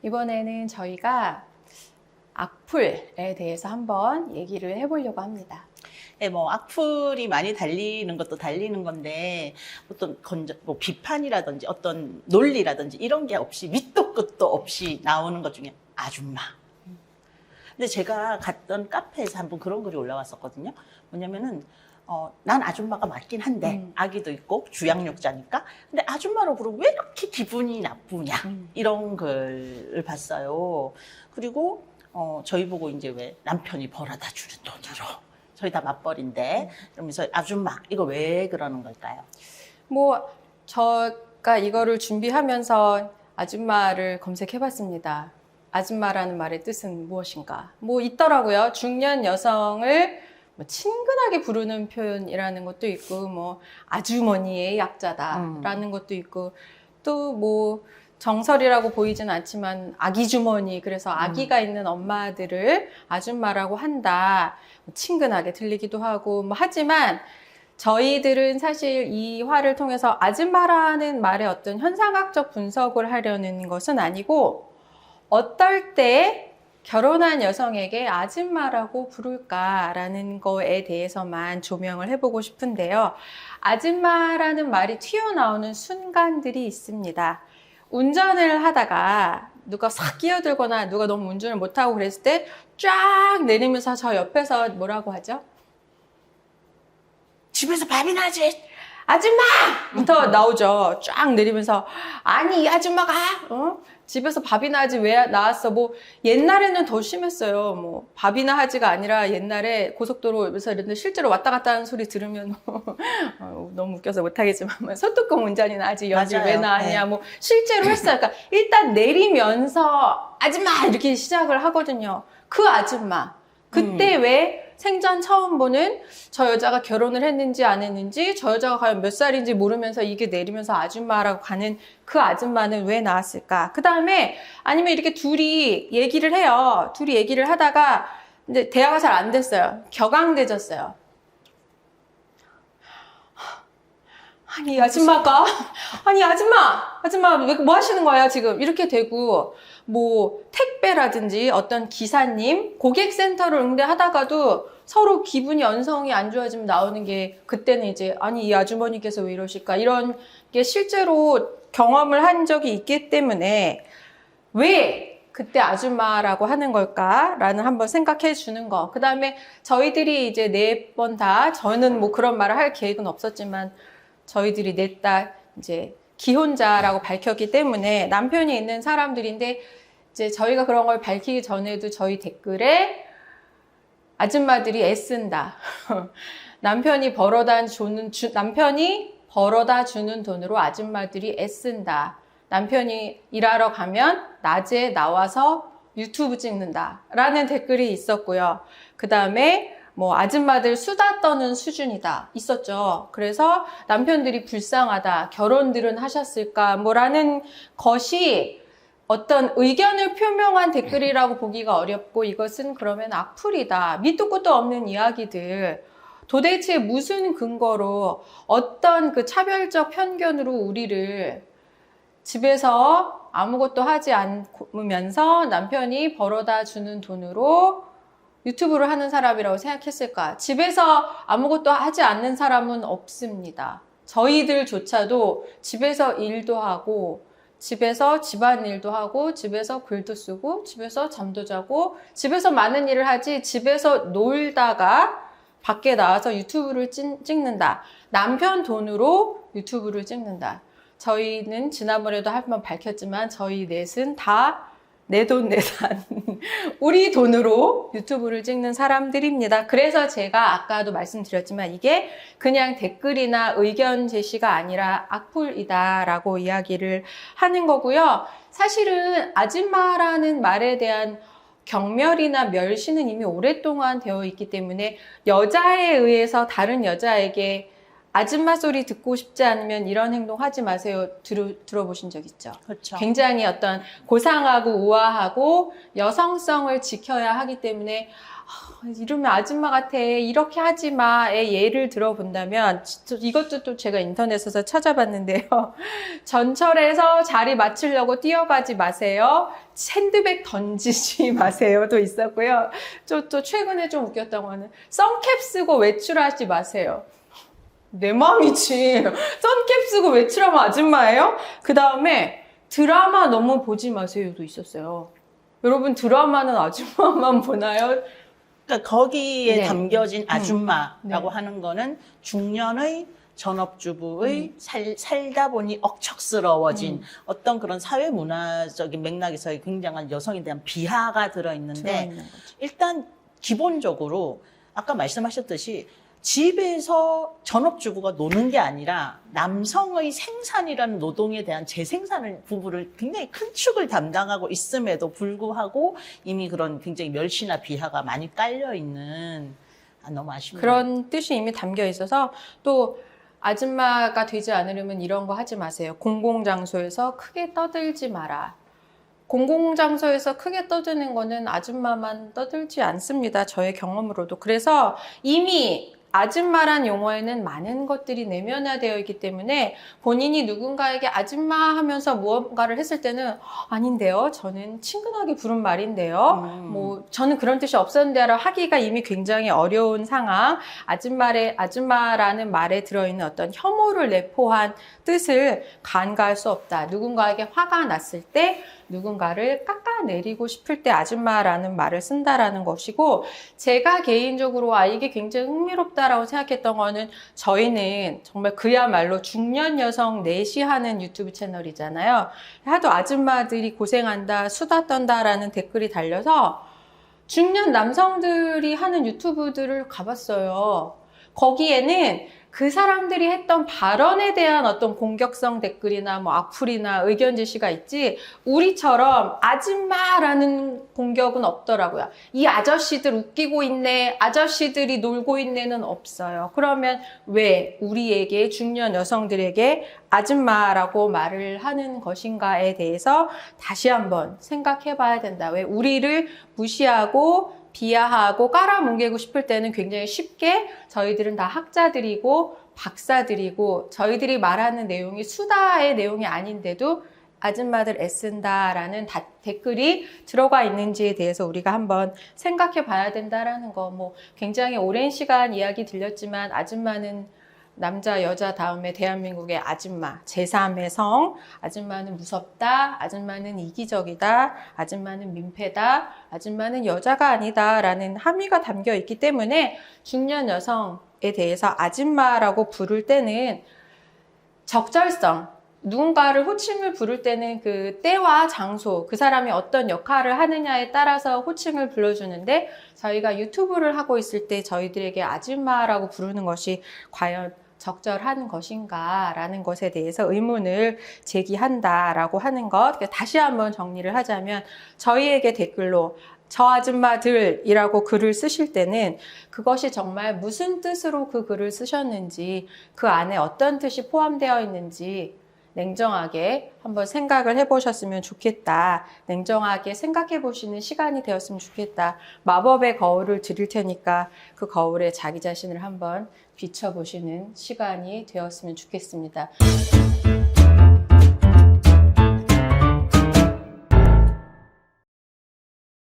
이번에는 저희가 악플에 대해서 한번 얘기를 해보려고 합니다. 네, 뭐 악플이 많이 달리는 것도 달리는 건데 어떤 뭐 비판이라든지 어떤 논리라든지 이런 게 없이 밑도 끝도 없이 나오는 것 중에 아줌마. 근데 제가 갔던 카페에서 한번 그런 글이 올라왔었거든요. 뭐냐면은 난 아줌마가 맞긴 한데 아기도 있고 주양육자니까 근데 아줌마로 부르고 왜 이렇게 기분이 나쁘냐 이런 글을 봤어요. 그리고 저희 보고 이제 왜 남편이 벌어다 주는 돈으로 저희 다 맞벌인데 이러면서 아줌마 이거 왜 그러는 걸까요? 뭐 제가 이거를 준비하면서 아줌마를 검색해봤습니다. 아줌마라는 말의 뜻은 무엇인가? 뭐 있더라고요. 중년 여성을 뭐 친근하게 부르는 표현이라는 것도 있고, 뭐 아주머니의 약자다라는 것도 있고, 또 뭐 정설이라고 보이진 않지만 아기 주머니, 그래서 아기가 있는 엄마들을 아줌마라고 한다. 친근하게 들리기도 하고, 뭐 하지만 저희들은 사실 이 화를 통해서 아줌마라는 말의 어떤 현상학적 분석을 하려는 것은 아니고, 어떨 때 결혼한 여성에게 아줌마라고 부를까라는 거에 대해서만 조명을 해보고 싶은데요. 아줌마라는 말이 튀어나오는 순간들이 있습니다. 운전을 하다가 누가 싹 끼어들거나 누가 너무 운전을 못하고 그랬을 때 쫙 내리면서 저 옆에서 뭐라고 하죠? 집에서 밥이나 하지. 아줌마부터 나오죠. 쫙 내리면서 아니 이 아줌마가 집에서 밥이나 하지 왜 나왔어? 뭐 옛날에는 더 심했어요. 뭐 밥이나 하지가 아니라 옛날에 고속도로에서 이런데 실제로 왔다 갔다 하는 소리 들으면 너무 웃겨서 못하겠지만 소뚜껑 운전이나 하지 여지 왜 나왔냐? 뭐 실제로 했어요. 그러니까 일단 내리면서 아줌마 이렇게 시작을 하거든요. 그 아줌마 그때 왜 생전 처음 보는 저 여자가 결혼을 했는지 안 했는지 저 여자가 과연 몇 살인지 모르면서 이게 내리면서 아줌마라고 가는 그 아줌마는 왜 나왔을까? 그 다음에 아니면 이렇게 둘이 얘기를 해요. 둘이 얘기를 하다가 근데 대화가 잘 안 됐어요. 격앙돼졌어요. 아니 아줌마가 아니 아줌마 뭐 하시는 거야 지금 이렇게 되고 뭐 택배라든지 어떤 기사님 고객센터를 응대하다가도 서로 기분이 언성이 안 좋아지면 나오는 게 그때는 이제 아니 이 아주머니께서 왜 이러실까 이런 게 실제로 경험을 한 적이 있기 때문에 왜 그때 아줌마라고 하는 걸까라는 한번 생각해 주는 거. 그 다음에 저희들이 이제 4번 다 저는 뭐 그런 말을 할 계획은 없었지만 저희들이 냈다 이제 기혼자라고 밝혔기 때문에 남편이 있는 사람들인데 이제 저희가 그런 걸 밝히기 전에도 저희 댓글에 아줌마들이 애쓴다. 남편이 벌어다 주는 돈으로 아줌마들이 애쓴다. 남편이 일하러 가면 낮에 나와서 유튜브 찍는다. 라는 댓글이 있었고요. 그 다음에 뭐 아줌마들 수다 떠는 수준이다 있었죠. 그래서 남편들이 불쌍하다. 결혼들은 하셨을까? 뭐라는 것이 어떤 의견을 표명한 댓글이라고 보기가 어렵고 이것은 그러면 악플이다. 밑도 끝도 없는 이야기들. 도대체 무슨 근거로 어떤 그 차별적 편견으로 우리를 집에서 아무것도 하지 않으면서 남편이 벌어다 주는 돈으로 유튜브를 하는 사람이라고 생각했을까? 집에서 아무것도 하지 않는 사람은 없습니다. 저희들조차도 집에서 일도 하고 집에서 집안일도 하고 집에서 글도 쓰고 집에서 잠도 자고 집에서 많은 일을 하지 집에서 놀다가 밖에 나와서 유튜브를 찍는다. 남편 돈으로 유튜브를 찍는다. 저희는 지난번에도 한번 밝혔지만 저희 넷은 다 내 돈 내산 우리 돈으로 유튜브를 찍는 사람들입니다. 그래서 제가 아까도 말씀드렸지만 이게 그냥 댓글이나 의견 제시가 아니라 악플이다 라고 이야기를 하는 거고요. 사실은 아줌마라는 말에 대한 경멸이나 멸시는 이미 오랫동안 되어 있기 때문에 여자에 의해서 다른 여자에게 아줌마 소리 듣고 싶지 않으면 이런 행동 하지 마세요. 들어보신 적 있죠? 그렇죠. 굉장히 어떤 고상하고 우아하고 여성성을 지켜야 하기 때문에 이러면 아줌마 같아. 이렇게 하지 마의 예를 들어본다면 이것도 또 제가 인터넷에서 찾아봤는데요. 전철에서 자리 맞추려고 뛰어가지 마세요. 샌드백 던지지 마세요도 있었고요. 또 최근에 좀 웃겼던 거는 선캡 쓰고 외출하지 마세요. 내 마음이지. 선캡 쓰고 외출하면 아줌마예요? 그 다음에 드라마 너무 보지 마세요도 있었어요. 여러분 드라마는 아줌마만 보나요? 그러니까 거기에 네. 담겨진 아줌마라고 네. 하는 거는 중년의 전업주부의 살다 보니 억척스러워진 어떤 그런 사회 문화적인 맥락에서의 굉장한 여성에 대한 비하가 들어있는데 들어있는 거죠. 일단 기본적으로 아까 말씀하셨듯이 집에서 전업주부가 노는 게 아니라 남성의 생산이라는 노동에 대한 재생산을 부분을 굉장히 큰 축을 담당하고 있음에도 불구하고 이미 그런 굉장히 멸시나 비하가 많이 깔려 있는 너무 아쉽네요. 그런 뜻이 이미 담겨 있어서 또 아줌마가 되지 않으려면 이런 거 하지 마세요. 공공장소에서 크게 떠들지 마라. 공공장소에서 크게 떠드는 거는 아줌마만 떠들지 않습니다. 저의 경험으로도. 그래서 이미 아줌마란 용어에는 많은 것들이 내면화되어 있기 때문에 본인이 누군가에게 아줌마 하면서 무언가를 했을 때는 아닌데요. 저는 친근하게 부른 말인데요. 뭐 저는 그런 뜻이 없었는데요. 하기가 이미 굉장히 어려운 상황. 아줌마라는 말에 들어있는 어떤 혐오를 내포한 뜻을 간과할 수 없다. 누군가에게 화가 났을 때 누군가를 깎아내리고 싶을 때 아줌마라는 말을 쓴다라는 것이고 제가 개인적으로 이게 굉장히 흥미롭다라고 생각했던 거는 저희는 정말 그야말로 중년 여성 넷이 하는 유튜브 채널이잖아요. 하도 아줌마들이 고생한다, 수다 떤다라는 댓글이 달려서 중년 남성들이 하는 유튜브들을 가봤어요. 거기에는 그 사람들이 했던 발언에 대한 어떤 공격성 댓글이나 뭐 악플이나 의견 제시가 있지 우리처럼 아줌마라는 공격은 없더라고요. 이 아저씨들 웃기고 있네, 아저씨들이 놀고 있네는 없어요. 그러면 왜 우리에게 중년 여성들에게 아줌마라고 말을 하는 것인가에 대해서 다시 한번 생각해 봐야 된다. 왜 우리를 무시하고 비하하고 깔아뭉개고 싶을 때는 굉장히 쉽게 저희들은 다 학자들이고 박사들이고 저희들이 말하는 내용이 수다의 내용이 아닌데도 아줌마들 애쓴다라는 댓글이 들어가 있는지에 대해서 우리가 한번 생각해 봐야 된다라는 거. 뭐 굉장히 오랜 시간 이야기 들렸지만 아줌마는 남자, 여자 다음에 대한민국의 아줌마, 제3의 성, 아줌마는 무섭다, 아줌마는 이기적이다, 아줌마는 민폐다, 아줌마는 여자가 아니다 라는 함의가 담겨 있기 때문에 중년 여성에 대해서 아줌마라고 부를 때는 적절성, 누군가를 호칭을 부를 때는 그 때와 장소, 그 사람이 어떤 역할을 하느냐에 따라서 호칭을 불러주는데 저희가 유튜브를 하고 있을 때 저희들에게 아줌마라고 부르는 것이 과연 적절한 것인가 라는 것에 대해서 의문을 제기한다라고 하는 것. 다시 한번 정리를 하자면 저희에게 댓글로 저 아줌마들이라고 글을 쓰실 때는 그것이 정말 무슨 뜻으로 그 글을 쓰셨는지 그 안에 어떤 뜻이 포함되어 있는지 냉정하게 한번 생각을 해보셨으면 좋겠다. 냉정하게 생각해 보시는 시간이 되었으면 좋겠다. 마법의 거울을 드릴 테니까 그 거울에 자기 자신을 한번 비춰보시는 시간이 되었으면 좋겠습니다.